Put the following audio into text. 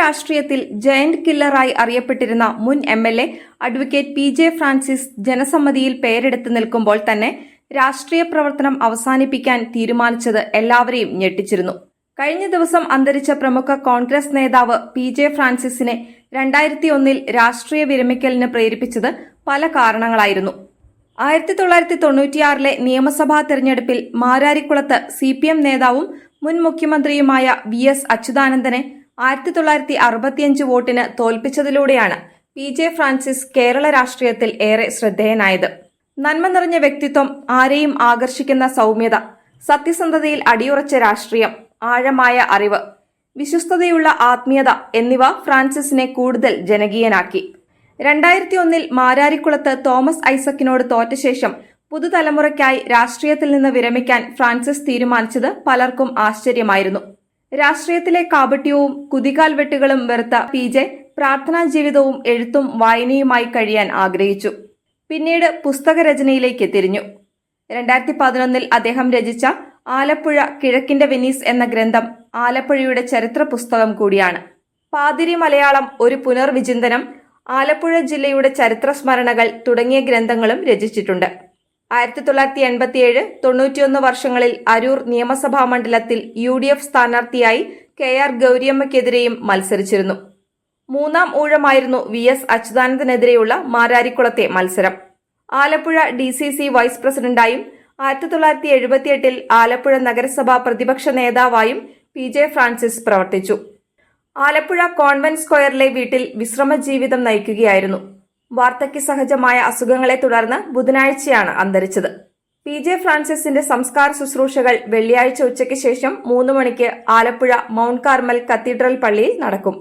രാഷ്ട്രീയത്തിൽ ജയന്റ് കില്ലറായി അറിയപ്പെട്ടിരുന്ന മുൻ എംഎൽഎ അഡ്വക്കേറ്റ് പി.ജെ. ഫ്രാൻസിസ് ജനസമ്മതിയിൽ പേരെടുത്ത് നിൽക്കുമ്പോൾ തന്നെ രാഷ്ട്രീയ പ്രവർത്തനം അവസാനിപ്പിക്കാൻ തീരുമാനിച്ചത് എല്ലാവരെയും ഞെട്ടിച്ചിരുന്നു. കഴിഞ്ഞ ദിവസം അന്തരിച്ച പ്രമുഖ കോൺഗ്രസ് നേതാവ് പി.ജെ. ഫ്രാൻസിസിനെ 2001 രാഷ്ട്രീയ വിരമിക്കലിന് പ്രേരിപ്പിച്ചത് പല കാരണങ്ങളായിരുന്നു. 1996 നിയമസഭാ തെരഞ്ഞെടുപ്പിൽ മാരാരിക്കുളത്ത് CPM നേതാവും മുൻ മുഖ്യമന്ത്രിയുമായ VS അച്യുതാനന്ദനെ 1965 വോട്ടിന് തോൽപ്പിച്ചതിലൂടെയാണ് പി.ജെ. ഫ്രാൻസിസ് കേരള രാഷ്ട്രീയത്തിൽ ഏറെ ശ്രദ്ധേയനായത്. നന്മ നിറഞ്ഞ വ്യക്തിത്വം, ആരെയും ആകർഷിക്കുന്ന സൗമ്യത, സത്യസന്ധതയിൽ അടിയുറച്ച രാഷ്ട്രീയം, ആഴമായ അറിവ്, വിശ്വസ്തതയുള്ള ആത്മീയത എന്നിവ ഫ്രാൻസിസിനെ കൂടുതൽ ജനകീയനാക്കി. 2001 മാരാരിക്കുളത്ത് തോമസ് ഐസക്കിനോട് തോറ്റ ശേഷം പുതുതലമുറയ്ക്കായി രാഷ്ട്രീയത്തിൽ നിന്ന് വിരമിക്കാൻ ഫ്രാൻസിസ് തീരുമാനിച്ചത് പലർക്കും ആശ്ചര്യമായിരുന്നു. രാഷ്ട്രീയത്തിലെ കാപട്യവും കുതികാൽ വെട്ടുകളും വെറുത്ത പി.ജെ. പ്രാർത്ഥനാ ജീവിതവും എഴുത്തും വായനയുമായി കഴിയാൻ ആഗ്രഹിച്ചു. പിന്നീട് പുസ്തകരചനയിലേക്ക് തിരിഞ്ഞു. 2011 അദ്ദേഹം രചിച്ച ആലപ്പുഴ കിഴക്കിന്റെ വെനീസ് എന്ന ഗ്രന്ഥം ആലപ്പുഴയുടെ ചരിത്ര പുസ്തകം കൂടിയാണ്. പാതിരി മലയാളം, ഒരു പുനർവിചിന്തനം, ആലപ്പുഴ ജില്ലയുടെ ചരിത്ര സ്മരണകൾ തുടങ്ങിയ ഗ്രന്ഥങ്ങളും രചിച്ചിട്ടുണ്ട്. 1987, 91 വർഷങ്ങളിൽ അരൂർ നിയമസഭാ മണ്ഡലത്തിൽ UDF സ്ഥാനാർത്ഥിയായി KR ഗൗരിയമ്മയ്ക്കെതിരെയും മത്സരിച്ചിരുന്നു. മൂന്നാം ഊഴമായിരുന്നു VS അച്യുതാനന്ദനെതിരെയുള്ള മാരാരിക്കുളത്തെ മത്സരം. ആലപ്പുഴ DCC വൈസ് പ്രസിഡന്റായും 1978 ആലപ്പുഴ നഗരസഭാ പ്രതിപക്ഷ നേതാവായും പി.ജെ. ഫ്രാൻസിസ് പ്രവർത്തിച്ചു. ആലപ്പുഴ കോൺവെന്റ് സ്ക്വയറിലെ വീട്ടിൽ വിശ്രമ ജീവിതം നയിക്കുകയായിരുന്നു. വാർദ്ധക്യ സഹജമായ അസുഖങ്ങളെ തുടർന്ന് ബുധനാഴ്ചയാണ് അന്തരിച്ചത്. പി.ജെ. ഫ്രാൻസിസിന്റെ സംസ്കാര ശുശ്രൂഷകൾ വെള്ളിയാഴ്ച ഉച്ചയ്ക്ക് ശേഷം 3 മണിക്ക് ആലപ്പുഴ മൗണ്ട് കാർമൽ കത്തീഡ്രൽ പള്ളിയിൽ നടക്കും.